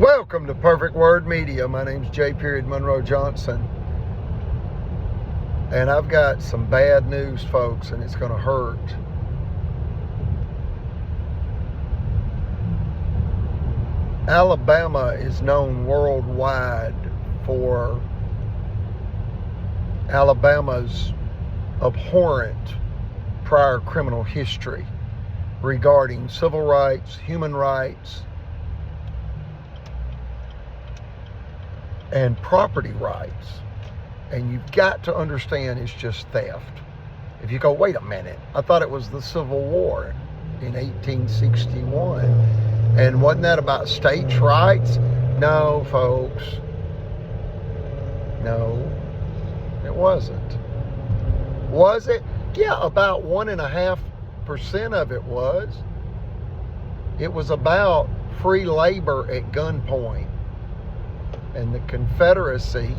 Welcome to Perfect Word Media. My name's J. Monroe Johnson. And I've got some bad news, folks, and it's going to hurt. Alabama is known worldwide for Alabama's abhorrent prior criminal history regarding civil rights, human rights, and property rights. And you've got to understand it's just theft. If you go, wait a minute, I thought it was the Civil War in 1861. And wasn't that about states' rights? No, folks. No, it wasn't. Was it? Yeah, about 1.5% of it was. It was about free labor at gunpoint. And the Confederacy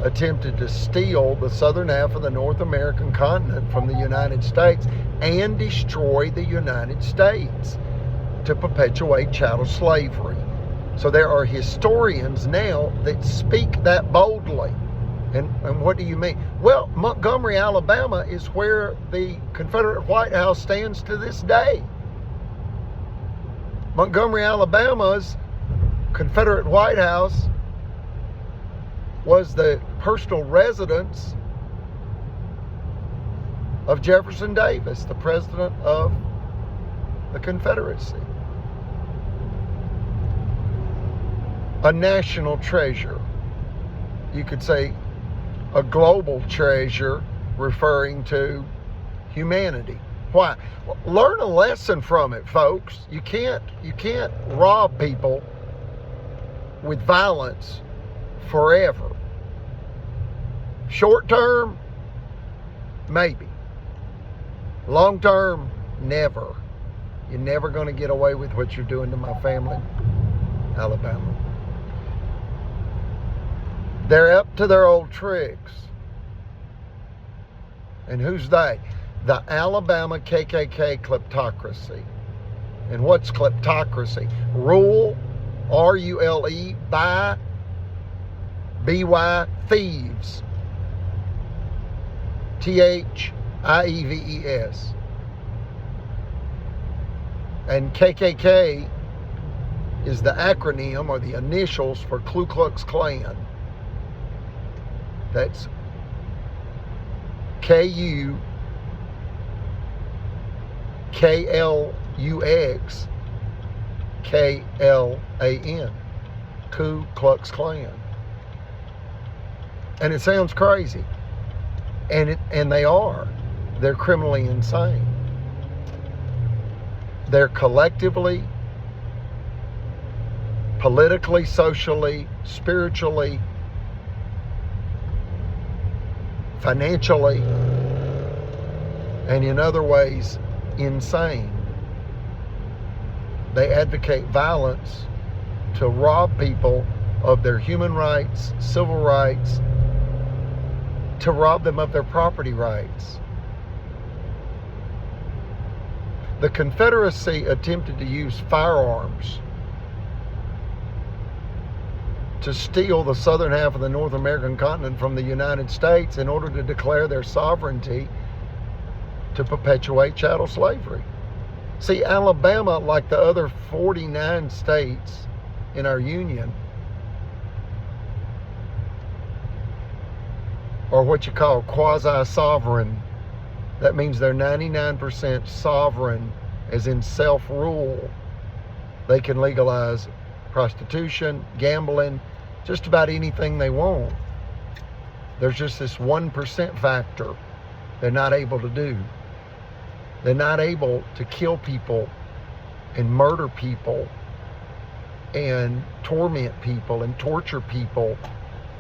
attempted to steal the southern half of the North American continent from the United States and destroy the United States to perpetuate chattel slavery. So there are historians now that speak that boldly. And what do you mean? Well, Montgomery, Alabama is where the Confederate White House stands to this day. Montgomery, Alabama's Confederate White House was the personal residence of Jefferson Davis, the president of the Confederacy. A national treasure. You could say a global treasure referring to humanity. Why? Well, learn a lesson from it, folks. You can't rob people with violence forever. Short term, maybe. Long term, never. You're never going to get away with what you're doing to my family, Alabama. They're up to their old tricks. And who's they? The Alabama KKK kleptocracy. And what's kleptocracy? Rule, R-U-L-E, by B-Y, thieves. Thieves. And KKK is the acronym or the initials for Ku Klux Klan. That's K-U-K-L-U-X K-L-A-N. Ku Klux Klan. And it sounds crazy. And they are. They're criminally insane. They're collectively, politically, socially, spiritually, financially, and in other ways, insane. They advocate violence to rob people of their human rights, civil rights, to rob them of their property rights. The Confederacy attempted to use firearms to steal the southern half of the North American continent from the United States in order to declare their sovereignty to perpetuate chattel slavery. See, Alabama, like the other 49 states in our union, or what you call quasi-sovereign. That means they're 99% sovereign, as in self-rule. They can legalize prostitution, gambling, just about anything they want. There's just this 1% factor they're not able to do. They're not able to kill people and murder people and torment people and torture people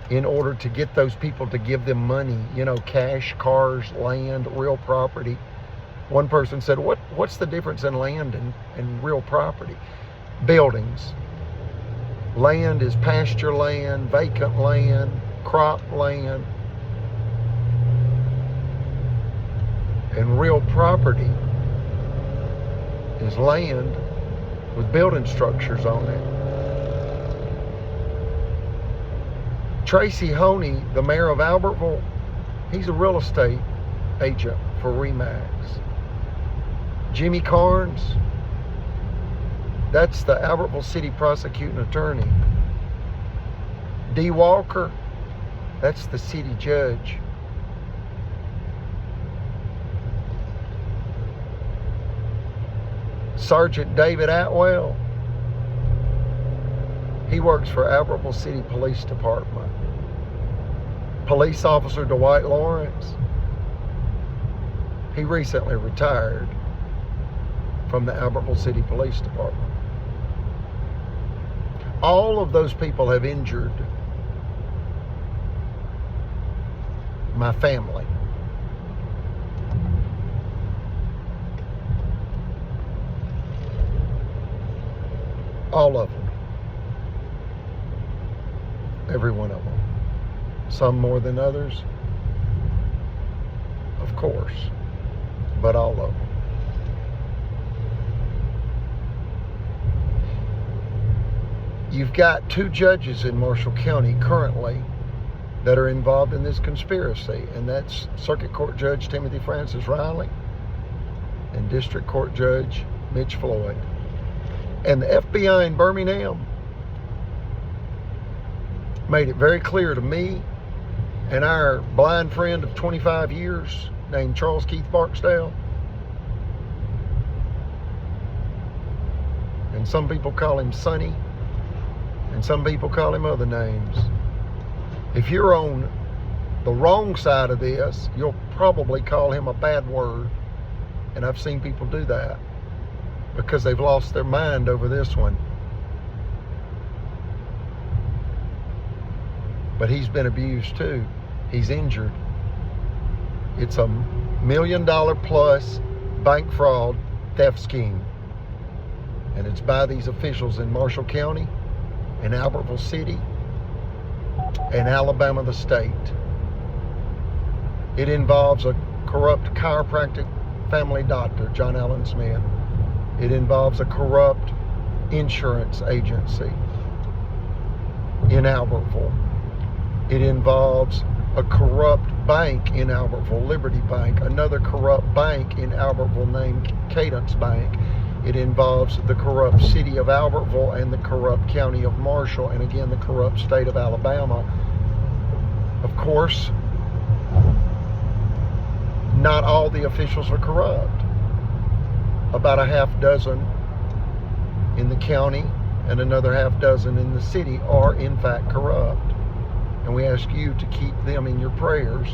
in order to get those people to give them money, cash, cars, land, real property. One person said, what's the difference in land and real property? Buildings. Land is pasture land, vacant land, crop land. And real property is land with building structures on it. Tracy Honey, the mayor of Albertville, he's a real estate agent for RE/MAX. Jimmy Carnes, that's the Albertville City prosecuting attorney. D. Walker, that's the city judge. Sergeant David Atwell, he works for Albertville City Police Department. Police Officer Dwight Lawrence, he recently retired from the Albertville City Police Department. All of those people have injured my family. All of them. Every one of them. Some more than others, of course, but all of them. You've got 2 judges in Marshall County currently that are involved in this conspiracy, and that's Circuit Court Judge Timothy Francis Riley and District Court Judge Mitch Floyd. And the FBI in Birmingham made it very clear to me and our blind friend of 25 years named Charles Keith Barksdale, and some people call him Sonny, and some people call him other names. If you're on the wrong side of this, you'll probably call him a bad word. And I've seen people do that because they've lost their mind over this one. But he's been abused too. He's injured. It's a $1 million plus bank fraud theft scheme. And it's by these officials in Marshall County, in Albertville City, and Alabama, the state. It involves a corrupt chiropractic family doctor, John Allen Smith. It involves a corrupt insurance agency in Albertville. It involves a corrupt bank in Albertville, Liberty Bank, another corrupt bank in Albertville named Cadence Bank. It involves the corrupt city of Albertville and the corrupt county of Marshall, and again, the corrupt state of Alabama. Of course, not all the officials are corrupt. About a half dozen in the county and another half dozen in the city are in fact corrupt. And we ask you to keep them in your prayers,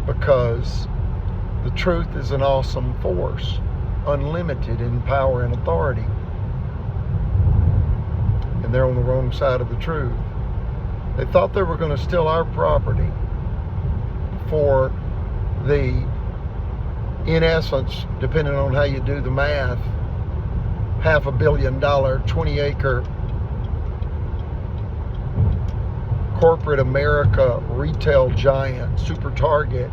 because the truth is an awesome force, unlimited in power and authority. And they're on the wrong side of the truth. They thought they were going to steal our property for the, in essence, depending on how you do the math, $500 million, 20-acre corporate America retail giant, Super Target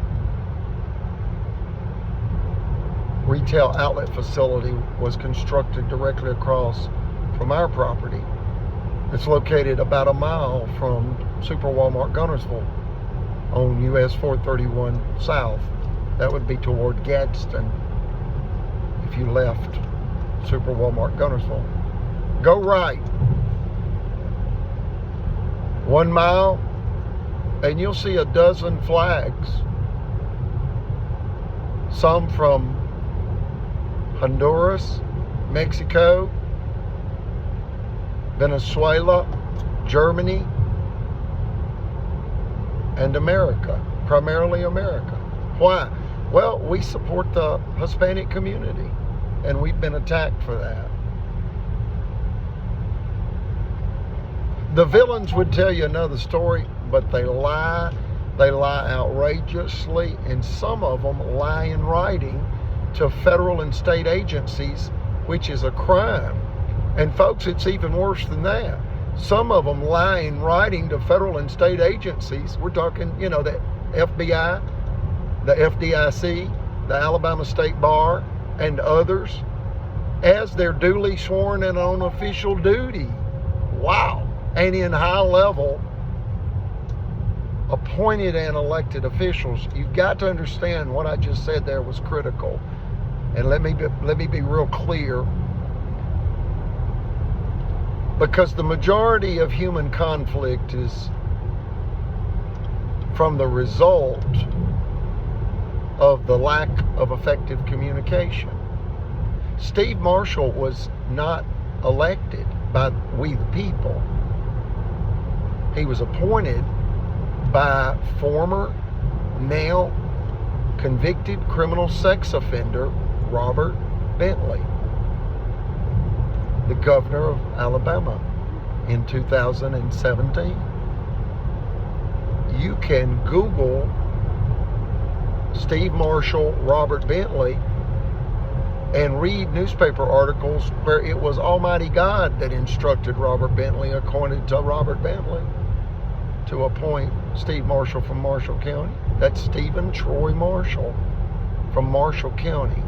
retail outlet facility was constructed directly across from our property. It's located about a mile from Super Walmart Gunnersville on US 431 South. That would be toward Gadsden if you left Super Walmart Gunnersville. Go right 1 mile and you'll see a dozen flags. Some from Honduras, Mexico, Venezuela, Germany, and America, primarily America. Why? Well, we support the Hispanic community, and we've been attacked for that. The villains would tell you another story, but they lie. They lie outrageously, and some of them lie in writing to federal and state agencies, which is a crime. And folks, it's even worse than that. Some of them lie in writing to federal and state agencies. We're talking, the FBI, the FDIC, the Alabama State Bar, and others, as they're duly sworn and on official duty. Wow. And in high level appointed and elected officials. You've got to understand what I just said there was critical. And let me be real clear. Because the majority of human conflict is from the result of the lack of effective communication. Steve Marshall was not elected by we the people. He was appointed by former, now convicted criminal sex offender Robert Bentley, the governor of Alabama in 2017. You can Google Steve Marshall, Robert Bentley, and read newspaper articles where it was Almighty God that instructed Robert Bentley, according to Robert Bentley, to appoint Steve Marshall from Marshall County. That's Stephen Troy Marshall from Marshall County.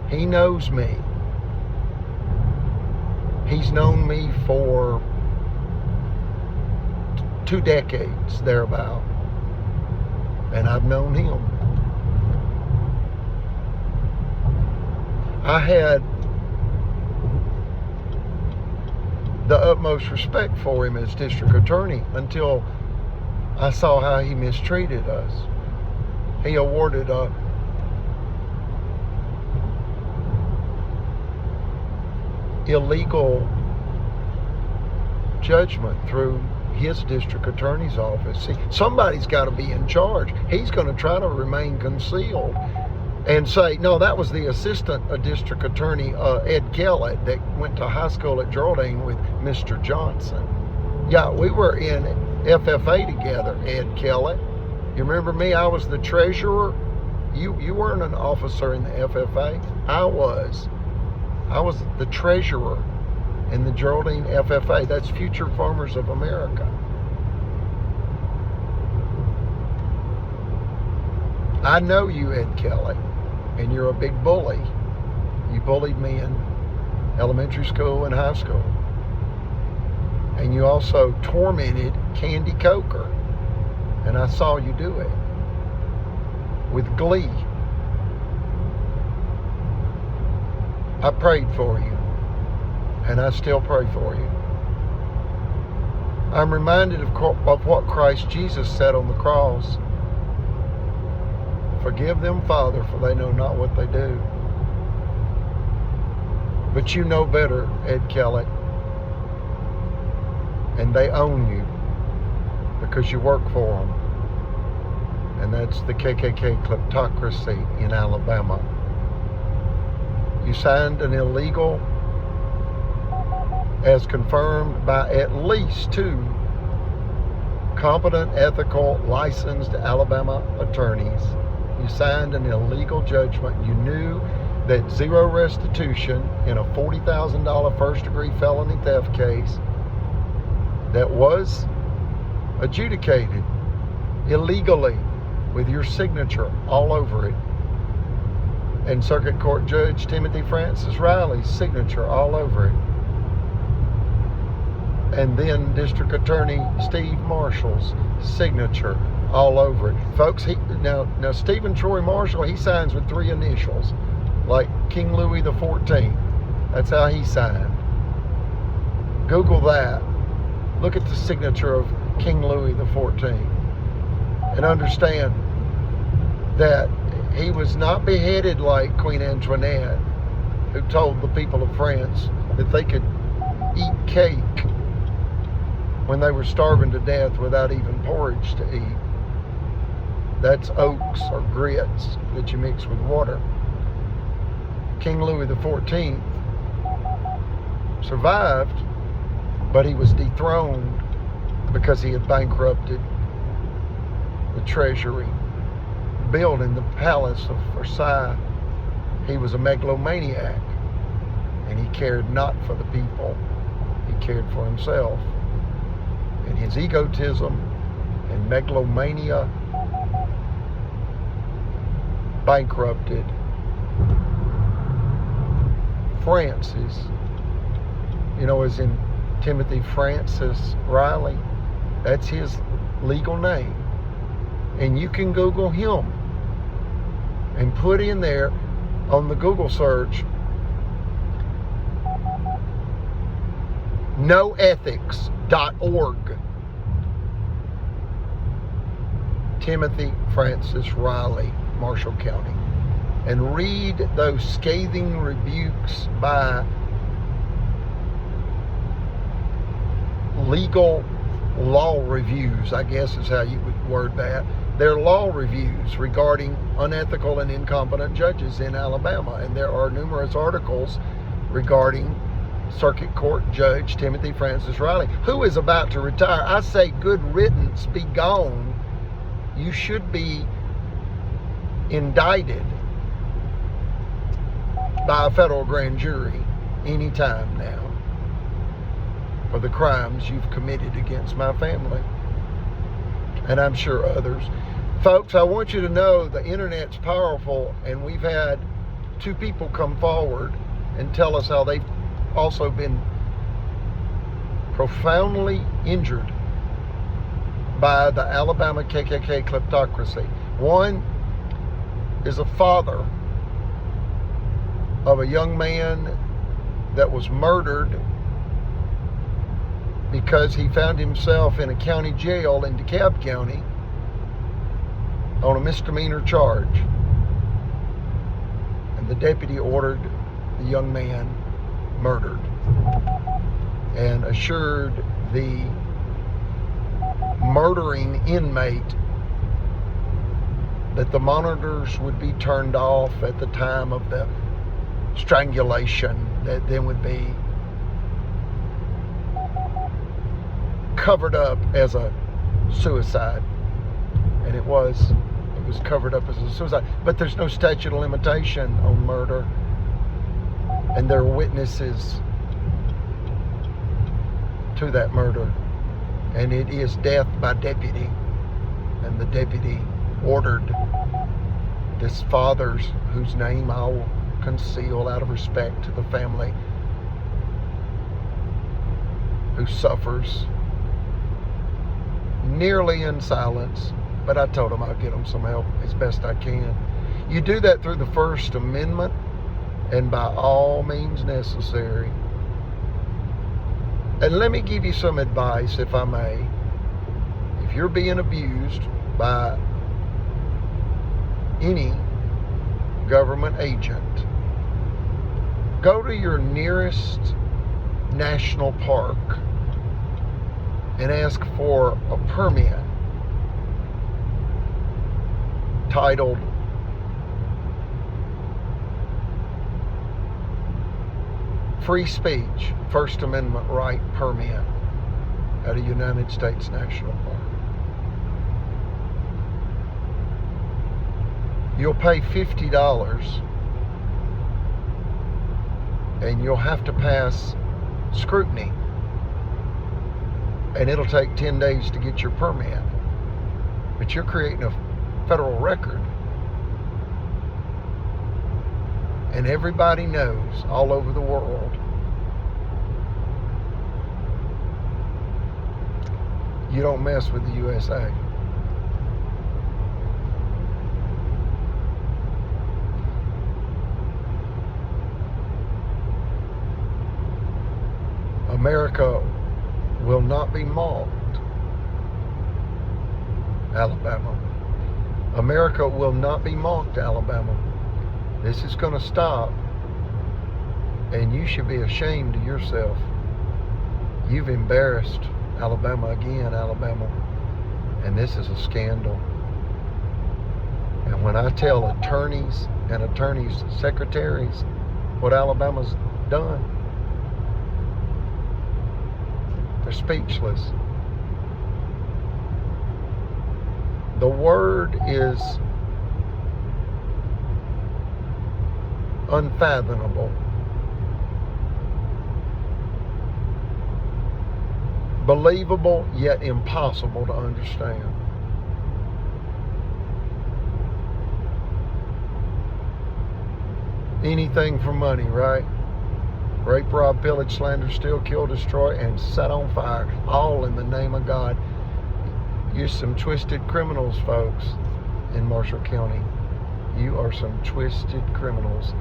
He knows me. He's known me for 2 decades, thereabout. And I've known him. I had the utmost respect for him as district attorney until I saw how he mistreated us. He awarded a illegal judgment through his district attorney's office. See, somebody's got to be in charge. He's going to try to remain concealed and say, no, that was the assistant district attorney, Ed Kellett, that went to high school at Geraldine with Mr. Johnson. Yeah, we were in FFA together, Ed Kellett. You remember me? I was the treasurer. You weren't an officer in the FFA. I was the treasurer in the Geraldine FFA. That's Future Farmers of America. I know you, Ed Kelly, and you're a big bully. You bullied me in elementary school and high school. And you also tormented Candy Coker. And I saw you do it with glee. I prayed for you, and I still pray for you. I'm reminded of what Christ Jesus said on the cross. Forgive them, Father, for they know not what they do. But you know better, Ed Kellett, and they own you because you work for them. And that's the KKK kleptocracy in Alabama. You signed an illegal, as confirmed by at least 2 competent, ethical, licensed Alabama attorneys. You signed an illegal judgment. You knew that 0 restitution in a $40,000 first-degree felony theft case that was adjudicated illegally with your signature all over it, and Circuit Court Judge Timothy Francis Riley's signature all over it, and then District Attorney Steve Marshall's signature all over it. Folks, now Stephen Troy Marshall, he signs with 3 initials, like King Louis XIV. That's how he signed. Google that. Look at the signature of King Louis XIV and understand that he was not beheaded like Queen Antoinette, who told the people of France that they could eat cake when they were starving to death without even porridge to eat. That's oats or grits that you mix with water. King Louis XIV survived, but he was dethroned because he had bankrupted the treasury built in the palace of Versailles. He was a megalomaniac, and he cared not for the people. He cared for himself. And his egotism and megalomania bankrupted Francis, as in Timothy Francis Riley. That's his legal name. And you can Google him and put in there on the Google search, noethics.org. Timothy Francis Riley, Marshall County. And read those scathing rebukes by legal law reviews, I guess is how you would word that. They're law reviews regarding unethical and incompetent judges in Alabama. And there are numerous articles regarding Circuit Court Judge Timothy Francis Riley, who is about to retire. I say good riddance, be gone. You should be indicted by a federal grand jury anytime now for the crimes you've committed against my family, and I'm sure others. Folks, I want you to know the internet's powerful, and we've had 2 people come forward and tell us how they've also been profoundly injured by the Alabama KKK kleptocracy. One is a father of a young man that was murdered because he found himself in a county jail in DeKalb County on a misdemeanor charge. And the deputy ordered the young man murdered and assured the murdering inmate that the monitors would be turned off at the time of the strangulation, that then would be covered up as a suicide. And it was covered up as a suicide. But there's no statute of limitation on murder, and there are witnesses to that murder, and it is death by deputy. And the deputy ordered this father's, whose name I will conceal out of respect to the family who suffers nearly in silence, but I told him I'll get him some help as best I can. You do that through the First Amendment, and by all means necessary. And let me give you some advice, if I may. If you're being abused by any government agent, go to your nearest national park and ask for a permit titled Free Speech, First Amendment Right Permit at a United States National Park. You'll pay $50 and you'll have to pass scrutiny, and it'll take 10 days to get your permit, but you're creating a federal record, and everybody knows all over the world you don't mess with the USA. America will not be mocked, Alabama. America will not be mocked, Alabama. This is going to stop, and you should be ashamed of yourself. You've embarrassed Alabama again, Alabama, and this is a scandal. And when I tell attorneys and attorneys' secretaries what Alabama's done, they're speechless. The word is unfathomable. Believable, yet impossible to understand. Anything for money, right? Rape, rob, pillage, slander, steal, kill, destroy, and set on fire. All in the name of God. You're some twisted criminals, folks, in Marshall County. You are some twisted criminals.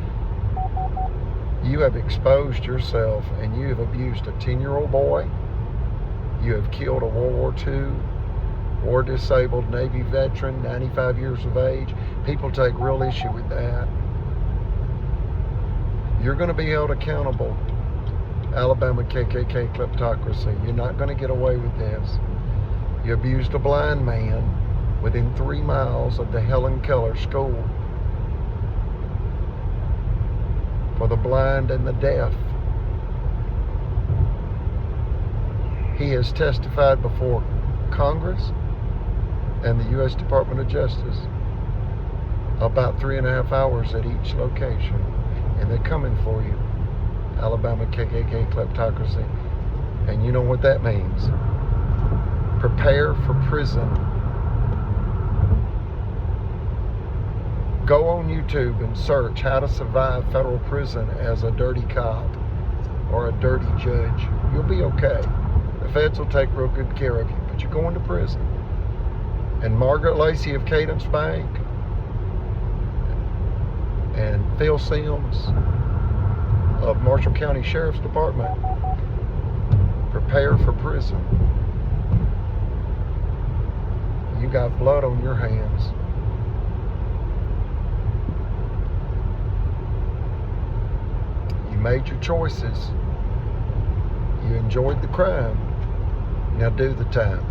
You have exposed yourself and you have abused a 10-year-old boy. You have killed a World War II, war-disabled Navy veteran, 95 years of age. People take real issue with that. You're going to be held accountable. Alabama KKK kleptocracy. You're not going to get away with this. You abused a blind man within 3 miles of the Helen Keller School for the blind and the deaf. He has testified before Congress and the U.S. Department of Justice about 3.5 hours at each location. And they're coming for you. Alabama KKK kleptocracy. And you know what that means. Prepare for prison. Go on YouTube and search how to survive federal prison as a dirty cop or a dirty judge. You'll be okay. The feds will take real good care of you, but you're going to prison. And Margaret Lacey of Cadence Bank and Phil Sims of Marshall County Sheriff's Department, prepare for prison. You got blood on your hands. You made your choices. You enjoyed the crime. Now do the time.